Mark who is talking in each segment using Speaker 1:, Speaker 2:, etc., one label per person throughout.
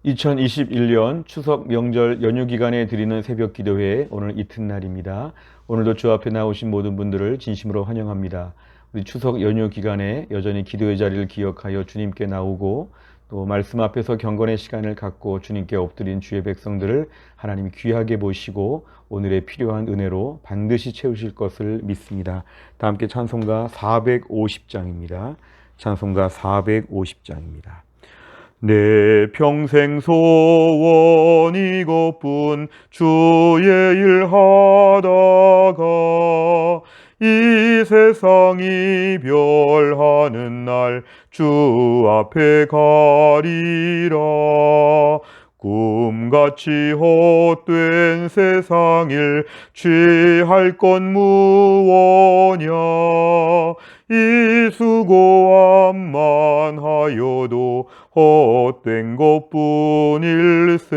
Speaker 1: 2021년 추석 명절 연휴 기간에 드리는 새벽 기도회 오늘 이튿날입니다. 오늘도 주 앞에 나오신 모든 분들을 진심으로 환영합니다. 우리 추석 연휴 기간에 여전히 기도의 자리를 기억하여 주님께 나오고 또 말씀 앞에서 경건의 시간을 갖고 주님께 엎드린 주의 백성들을 하나님이 귀하게 보시고 오늘의 필요한 은혜로 반드시 채우실 것을 믿습니다. 다 함께 찬송가 450장입니다. 찬송가 450장입니다. 내 평생 소원 이것뿐 주의 일 하다가 이 세상 이별하는 날 주 앞에 가리라. 꿈같이 헛된 세상일 취할 건 무엇냐. 이 수고함만 하여도 헛된 것뿐일세.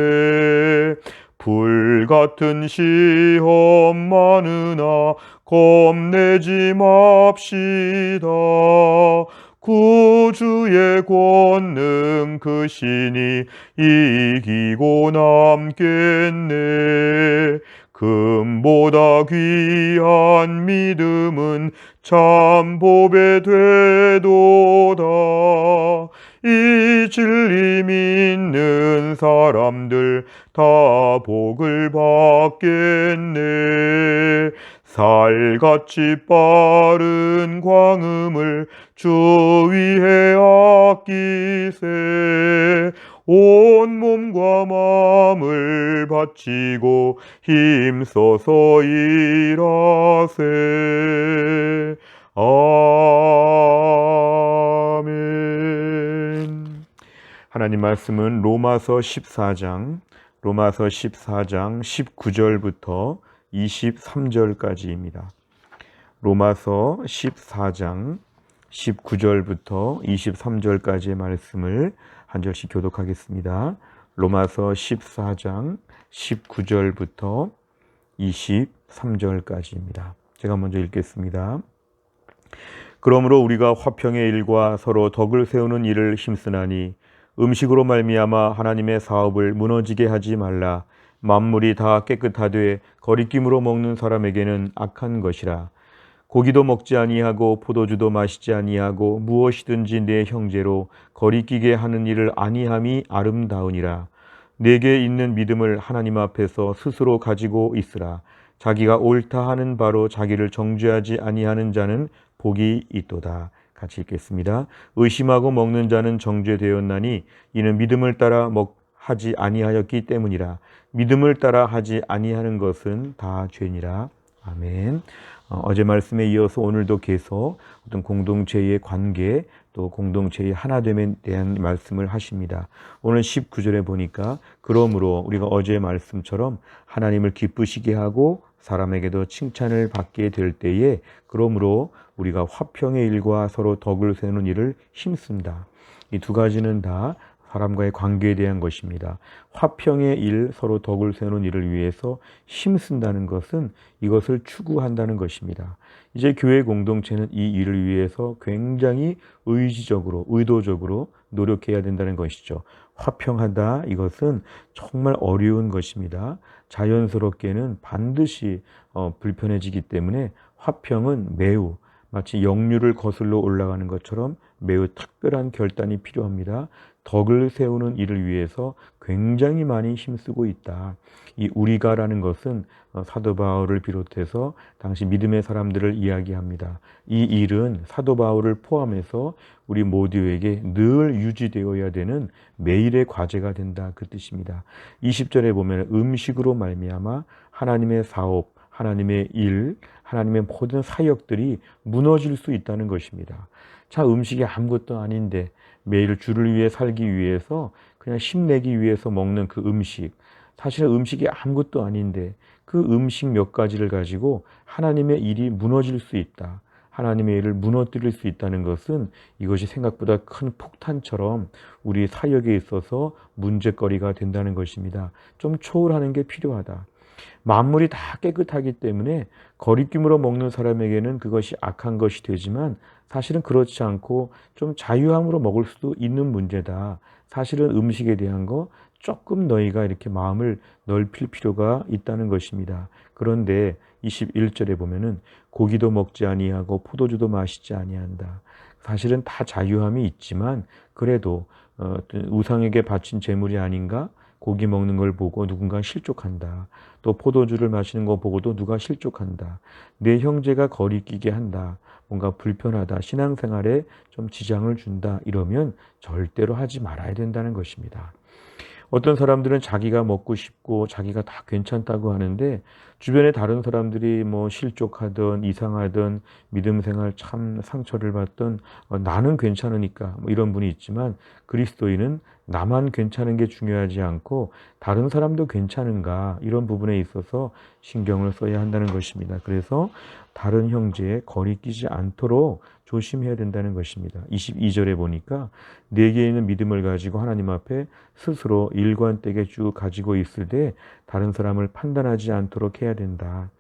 Speaker 1: 불같은 시험 많으나 겁내지 맙시다. 구주의 권능 크시니 이기고 남겠네. 금보다 귀한 믿음은 참 보배 되도다. 이 진리 믿는 사람들 다 복을 받겠네. 살같이 빠른 광음을 주 위에 아끼세. 온 몸과 마음을 바치고 힘써서 일하세. 아멘. 하나님 말씀은 로마서 14장 19절부터 23절까지입니다. 로마서 14장 19절부터 23절까지의 말씀을 한 절씩 교독하겠습니다. 로마서 14장 19절부터 23절까지입니다. 제가 먼저 읽겠습니다. 그러므로 우리가 화평의 일과 서로 덕을 세우는 일을 힘쓰나니 음식으로 말미암아 하나님의 사업을 무너지게 하지 말라. 만물이 다 깨끗하되 거리낌으로 먹는 사람에게는 악한 것이라. 고기도 먹지 아니하고 포도주도 마시지 아니하고 무엇이든지 내 형제로 거리끼게 하는 일을 아니함이 아름다우니라. 내게 있는 믿음을 하나님 앞에서 스스로 가지고 있으라. 자기가 옳다 하는 바로 자기를 정죄하지 아니하는 자는 복이 있도다. 같이 읽겠습니다. 의심하고 먹는 자는 정죄되었나니 이는 믿음을 따라 하지 아니하였기 때문이라. 믿음을 따라 하지 아니하는 것은 다 죄니라. 아멘. 어제 말씀에 이어서 오늘도 계속 어떤 공동체의 관계 또 공동체의 하나됨에 대한 말씀을 하십니다. 오늘 19절에 보니까 그러므로 우리가 어제 말씀처럼 하나님을 기쁘시게 하고 사람에게도 칭찬을 받게 될 때에 그러므로 우리가 화평의 일과 서로 덕을 세우는 일을 힘쓴다. 이 두 가지는 다 사람과의 관계에 대한 것입니다. 화평의 일, 서로 덕을 세우는 일을 위해서 힘쓴다는 것은 이것을 추구한다는 것입니다. 이제 교회 공동체는 이 일을 위해서 굉장히 의지적으로, 의도적으로 노력해야 된다는 것이죠. 화평하다, 이것은 정말 어려운 것입니다. 자연스럽게는 반드시 불편해지기 때문에 화평은 매우 마치 역류를 거슬러 올라가는 것처럼 매우 특별한 결단이 필요합니다. 덕을 세우는 일을 위해서 굉장히 많이 힘쓰고 있다. 이 우리가라는 것은 사도 바울을 비롯해서 당시 믿음의 사람들을 이야기합니다. 이 일은 사도 바울을 포함해서 우리 모두에게 늘 유지되어야 되는 매일의 과제가 된다. 그 뜻입니다. 20절에 보면 음식으로 말미암아 하나님의 사업, 하나님의 일, 하나님의 모든 사역들이 무너질 수 있다는 것입니다. 자, 음식이 아무것도 아닌데 매일 주를 위해 살기 위해서 그냥 힘내기 위해서 먹는 그 음식, 사실은 음식이 아무것도 아닌데 그 음식 몇 가지를 가지고 하나님의 일이 무너질 수 있다. 하나님의 일을 무너뜨릴 수 있다는 것은 이것이 생각보다 큰 폭탄처럼 우리 사역에 있어서 문제거리가 된다는 것입니다. 좀 초월하는 게 필요하다. 만물이 다 깨끗하기 때문에 거리낌으로 먹는 사람에게는 그것이 악한 것이 되지만 사실은 그렇지 않고 좀 자유함으로 먹을 수도 있는 문제다. 사실은 음식에 대한 거 조금 너희가 이렇게 마음을 넓힐 필요가 있다는 것입니다. 그런데 21절에 보면은 고기도 먹지 아니하고 포도주도 마시지 아니한다. 사실은 다 자유함이 있지만 그래도 우상에게 바친 제물이 아닌가? 고기 먹는 걸 보고 누군가 실족한다. 또 포도주를 마시는 거 보고도 누가 실족한다. 내 형제가 거리끼게 한다. 뭔가 불편하다. 신앙생활에 좀 지장을 준다. 이러면 절대로 하지 말아야 된다는 것입니다. 어떤 사람들은 자기가 먹고 싶고 자기가 다 괜찮다고 하는데 주변에 다른 사람들이 뭐 실족하든 이상하든 믿음 생활 참 상처를 받든 나는 괜찮으니까 뭐 이런 분이 있지만 그리스도인은 나만 괜찮은 게 중요하지 않고 다른 사람도 괜찮은가 이런 부분에 있어서 신경을 써야 한다는 것입니다. 그래서 다른 형제에 거리 끼지 않도록 조심해야 된다는 것입니다. 22절에 보니까 내게 있는 믿음을 가지고 하나님 앞에 스스로 일관되게 쭉 가지고 있을 때 다른 사람을 판단하지 않도록 해야 된다.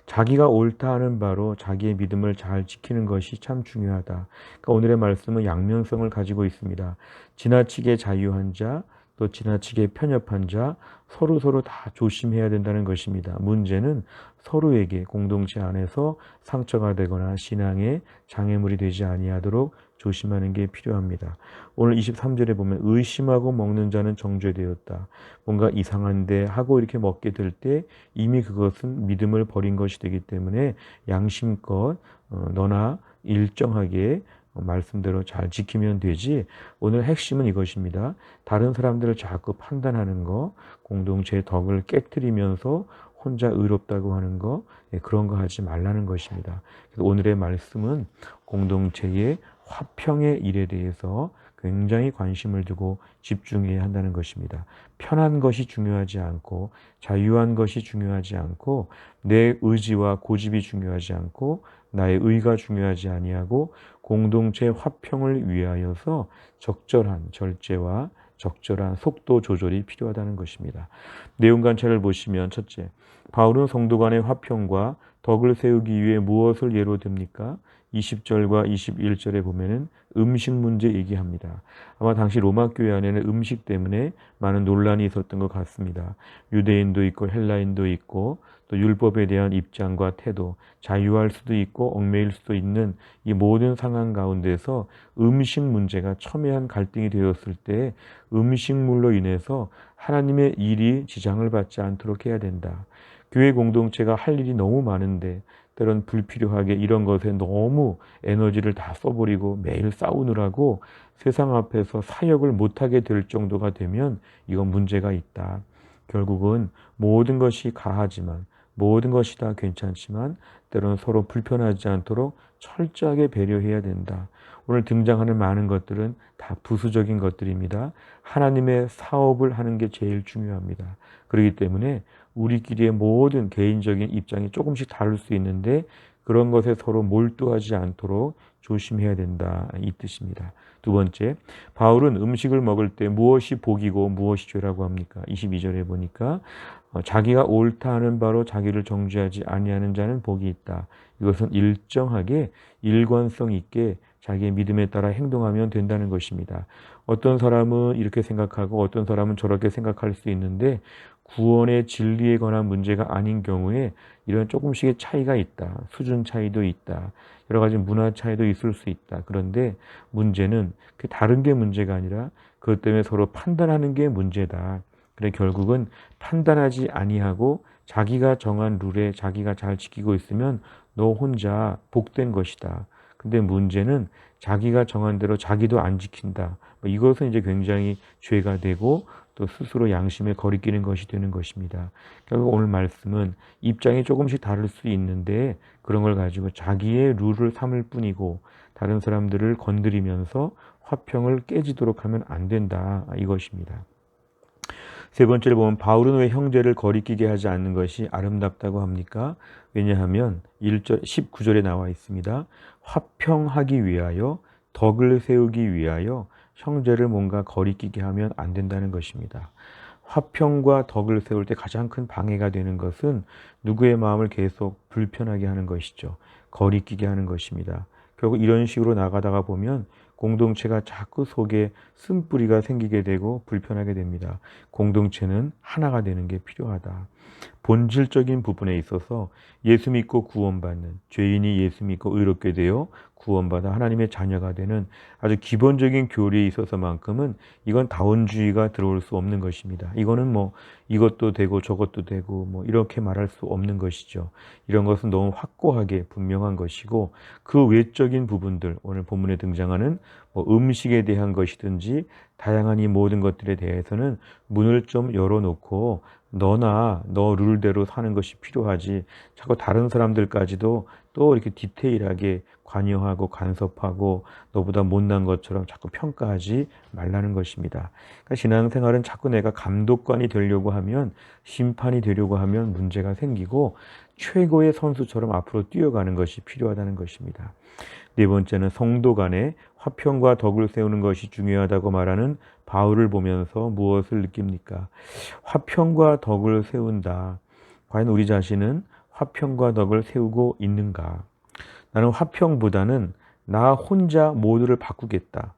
Speaker 1: 자기가 옳다 하는 바로 자기의 믿음을 잘 지키는 것이 참 중요하다. 그러니까 오늘의 말씀은 양면성을 가지고 있습니다. 지나치게 자유한 자, 또 지나치게 편협한 자, 서로 다 조심해야 된다는 것입니다. 문제는 서로에게 공동체 안에서 상처가 되거나 신앙에 장애물이 되지 아니하도록 조심하는 게 필요합니다. 오늘 23절에 보면 의심하고 먹는 자는 정죄되었다. 뭔가 이상한데 하고 이렇게 먹게 될 때 이미 그것은 믿음을 버린 것이 되기 때문에 양심껏 너나 일정하게 말씀대로 잘 지키면 되지. 오늘 핵심은 이것입니다. 다른 사람들을 자꾸 판단하는 거, 공동체의 덕을 깨트리면서 혼자 의롭다고 하는 거, 그런 거 하지 말라는 것입니다. 그래서 오늘의 말씀은 공동체의 화평의 일에 대해서 굉장히 관심을 두고 집중해야 한다는 것입니다. 편한 것이 중요하지 않고 자유한 것이 중요하지 않고 내 의지와 고집이 중요하지 않고 나의 의가 중요하지 아니하고 공동체 화평을 위하여서 적절한 절제와 적절한 속도 조절이 필요하다는 것입니다. 내용 관찰을 보시면 첫째, 바울은 성도 간의 화평과 덕을 세우기 위해 무엇을 예로 듭니까? 20절과 21절에 보면은 음식 문제 얘기합니다. 아마 당시 로마 교회 안에는 음식 때문에 많은 논란이 있었던 것 같습니다. 유대인도 있고 헬라인도 있고 또 율법에 대한 입장과 태도, 자유할 수도 있고 얽매일 수도 있는 이 모든 상황 가운데서 음식 문제가 첨예한 갈등이 되었을 때 음식물로 인해서 하나님의 일이 지장을 받지 않도록 해야 된다. 교회 공동체가 할 일이 너무 많은데 때론 불필요하게 이런 것에 너무 에너지를 다 써버리고 매일 싸우느라고 세상 앞에서 사역을 못하게 될 정도가 되면 이건 문제가 있다. 결국은 모든 것이 가하지만 모든 것이 다 괜찮지만 때로는 서로 불편하지 않도록 철저하게 배려해야 된다. 오늘 등장하는 많은 것들은 다 부수적인 것들입니다. 하나님의 사업을 하는 게 제일 중요합니다. 그렇기 때문에 우리끼리의 모든 개인적인 입장이 조금씩 다를 수 있는데 그런 것에 서로 몰두하지 않도록 조심해야 된다. 이 뜻입니다. 두 번째, 바울은 음식을 먹을 때 무엇이 복이고 무엇이 죄라고 합니까? 22절에 보니까 자기가 옳다 하는 바로 자기를 정죄하지 아니하는 자는 복이 있다. 이것은 일정하게 일관성 있게 자기의 믿음에 따라 행동하면 된다는 것입니다. 어떤 사람은 이렇게 생각하고 어떤 사람은 저렇게 생각할 수 있는데 구원의 진리에 관한 문제가 아닌 경우에 이런 조금씩의 차이가 있다. 수준 차이도 있다. 여러 가지 문화 차이도 있을 수 있다. 그런데 문제는 그 다른 게 문제가 아니라 그것 때문에 서로 판단하는 게 문제다. 그래 결국은 판단하지 아니하고 자기가 정한 룰에 자기가 잘 지키고 있으면 너 혼자 복된 것이다. 근데 문제는 자기가 정한 대로 자기도 안 지킨다. 이것은 이제 굉장히 죄가 되고 또 스스로 양심에 거리끼는 것이 되는 것입니다. 결국 오늘 말씀은 입장이 조금씩 다를 수 있는데 그런 걸 가지고 자기의 룰을 삼을 뿐이고 다른 사람들을 건드리면서 화평을 깨지도록 하면 안 된다. 이것입니다. 세 번째로 보면 바울은 왜 형제를 거리끼게 하지 않는 것이 아름답다고 합니까? 왜냐하면 19절에 나와 있습니다. 화평하기 위하여 덕을 세우기 위하여 형제를 뭔가 거리끼게 하면 안 된다는 것입니다. 화평과 덕을 세울 때 가장 큰 방해가 되는 것은 누구의 마음을 계속 불편하게 하는 것이죠. 거리끼게 하는 것입니다. 결국 이런 식으로 나가다가 보면 공동체가 자꾸 속에 쓴뿌리가 생기게 되고 불편하게 됩니다. 공동체는 하나가 되는 게 필요하다. 본질적인 부분에 있어서 예수 믿고 구원받는, 죄인이 예수 믿고 의롭게 되어 구원받아 하나님의 자녀가 되는 아주 기본적인 교리에 있어서만큼은 이건 다원주의가 들어올 수 없는 것입니다. 이거는 뭐 이것도 되고 저것도 되고 뭐 이렇게 말할 수 없는 것이죠. 이런 것은 너무 확고하게 분명한 것이고, 그 외적인 부분들, 오늘 본문에 등장하는 뭐 음식에 대한 것이든지 다양한 이 모든 것들에 대해서는 문을 좀 열어놓고 너나 너 룰대로 사는 것이 필요하지, 자꾸 다른 사람들까지도 또 이렇게 디테일하게 관여하고 간섭하고 너보다 못난 것처럼 자꾸 평가하지 말라는 것입니다. 그러니까 신앙생활은 자꾸 내가 감독관이 되려고 하면, 심판이 되려고 하면 문제가 생기고 최고의 선수처럼 앞으로 뛰어가는 것이 필요하다는 것입니다. 네 번째는 성도 간에 화평과 덕을 세우는 것이 중요하다고 말하는 바울을 보면서 무엇을 느낍니까? 화평과 덕을 세운다. 과연 우리 자신은 화평과 덕을 세우고 있는가? 나는 화평보다는 나 혼자 모두를 바꾸겠다.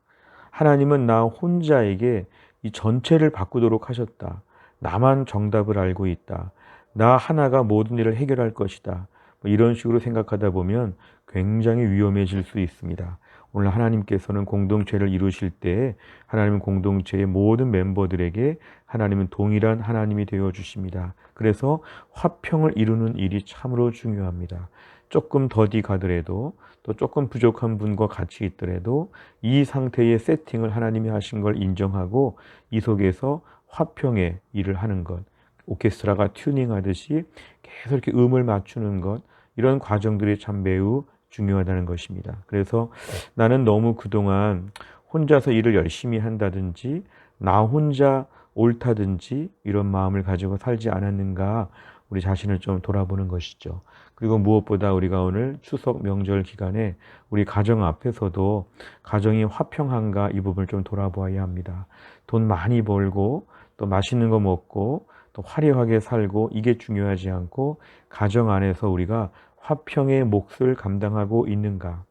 Speaker 1: 하나님은 나 혼자에게 이 전체를 바꾸도록 하셨다. 나만 정답을 알고 있다. 나 하나가 모든 일을 해결할 것이다. 이런 식으로 생각하다 보면 굉장히 위험해질 수 있습니다. 오늘 하나님께서는 공동체를 이루실 때 하나님은 공동체의 모든 멤버들에게 하나님은 동일한 하나님이 되어 주십니다. 그래서 화평을 이루는 일이 참으로 중요합니다. 조금 더디 가더라도, 또 조금 부족한 분과 같이 있더라도 이 상태의 세팅을 하나님이 하신 걸 인정하고 이 속에서 화평의 일을 하는 것, 오케스트라가 튜닝하듯이 계속 이렇게 음을 맞추는 것, 이런 과정들이 참 매우 중요하다는 것입니다. 그래서 나는 너무 그동안 혼자서 일을 열심히 한다든지 나 혼자 옳다든지 이런 마음을 가지고 살지 않았는가, 우리 자신을 좀 돌아보는 것이죠. 그리고 무엇보다 우리가 오늘 추석 명절 기간에 우리 가정 앞에서도 가정이 화평한가, 이 부분을 좀 돌아보아야 합니다. 돈 많이 벌고 또 맛있는 거 먹고 또 화려하게 살고 이게 중요하지 않고, 가정 안에서 우리가 화평의 몫을 감당하고 있는가,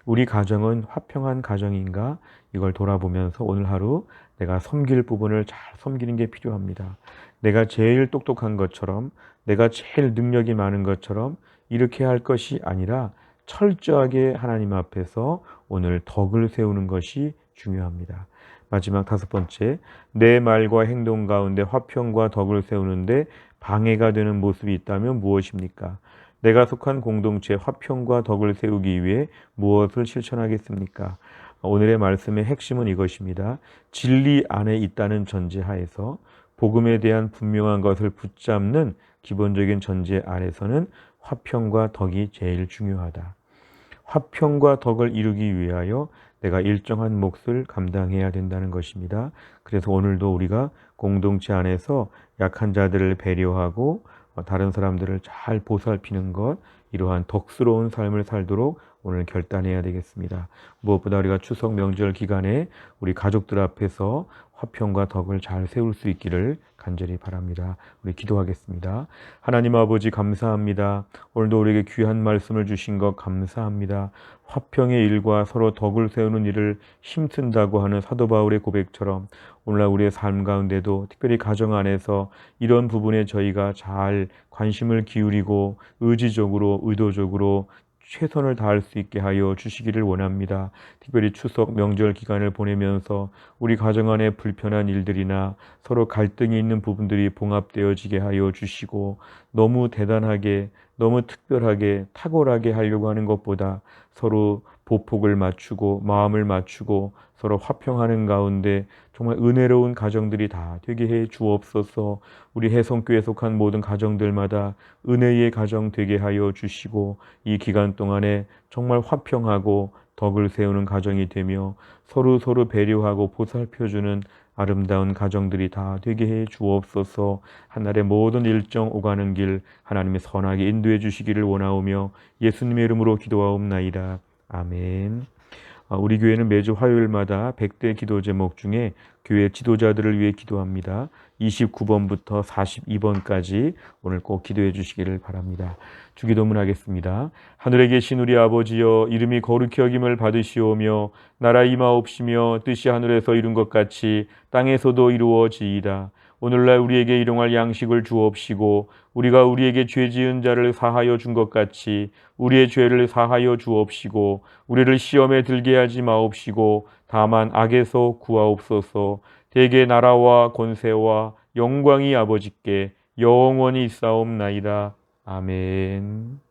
Speaker 1: 우리 가정은 화평한 가정인가, 이걸 돌아보면서 오늘 하루 내가 섬길 부분을 잘 섬기는 게 필요합니다. 내가 제일 똑똑한 것처럼, 내가 제일 능력이 많은 것처럼 이렇게 할 것이 아니라 철저하게 하나님 앞에서 오늘 덕을 세우는 것이 중요합니다. 마지막 다섯 번째, 내 말과 행동 가운데 화평과 덕을 세우는데 방해가 되는 모습이 있다면 무엇입니까? 내가 속한 공동체의 화평과 덕을 세우기 위해 무엇을 실천하겠습니까? 오늘의 말씀의 핵심은 이것입니다. 진리 안에 있다는 전제하에서 복음에 대한 분명한 것을 붙잡는 기본적인 전제 아래서는 화평과 덕이 제일 중요하다. 화평과 덕을 이루기 위하여 내가 일정한 몫을 감당해야 된다는 것입니다. 그래서 오늘도 우리가 공동체 안에서 약한 자들을 배려하고 다른 사람들을 잘 보살피는 것, 이러한 덕스러운 삶을 살도록 오늘 결단해야 되겠습니다. 무엇보다 우리가 추석 명절 기간에 우리 가족들 앞에서 화평과 덕을 잘 세울 수 있기를 간절히 바랍니다. 우리 기도하겠습니다. 하나님 아버지 감사합니다. 오늘도 우리에게 귀한 말씀을 주신 것 감사합니다. 화평의 일과 서로 덕을 세우는 일을 힘쓴다고 하는 사도 바울의 고백처럼 오늘날 우리의 삶 가운데도 특별히 가정 안에서 이런 부분에 저희가 잘 관심을 기울이고 의지적으로 의도적으로 최선을 다할 수 있게 하여 주시기를 원합니다. 특별히 추석 명절 기간을 보내면서 우리 가정 안에 불편한 일들이나 서로 갈등이 있는 부분들이 봉합되어지게 하여 주시고, 너무 대단하게, 너무 특별하게, 탁월하게 하려고 하는 것보다 서로 보폭을 맞추고 마음을 맞추고 서로 화평하는 가운데 정말 은혜로운 가정들이 다 되게 해 주옵소서. 우리 해성교회에 속한 모든 가정들마다 은혜의 가정 되게 하여 주시고, 이 기간 동안에 정말 화평하고 덕을 세우는 가정이 되며 서로 배려하고 보살펴주는 아름다운 가정들이 다 되게 해 주옵소서. 한날의 모든 일정 오가는 길 하나님의 선하게 인도해 주시기를 원하오며 예수님의 이름으로 기도하옵나이다. 아멘. 우리 교회는 매주 화요일마다 100대 기도 제목 중에 교회 지도자들을 위해 기도합니다. 29번부터 42번까지 오늘 꼭 기도해 주시기를 바랍니다. 주기도문 하겠습니다. 하늘에 계신 우리 아버지여, 이름이 거룩히 여김을 받으시오며 나라 임하옵시며 뜻이 하늘에서 이룬 것 같이 땅에서도 이루어지이다. 오늘날 우리에게 일용할 양식을 주옵시고 우리가 우리에게 죄 지은 자를 사하여 준 것 같이 우리의 죄를 사하여 주옵시고 우리를 시험에 들게 하지 마옵시고 다만 악에서 구하옵소서. 대개 나라와 권세와 영광이 아버지께 영원히 있사옵나이다. 아멘.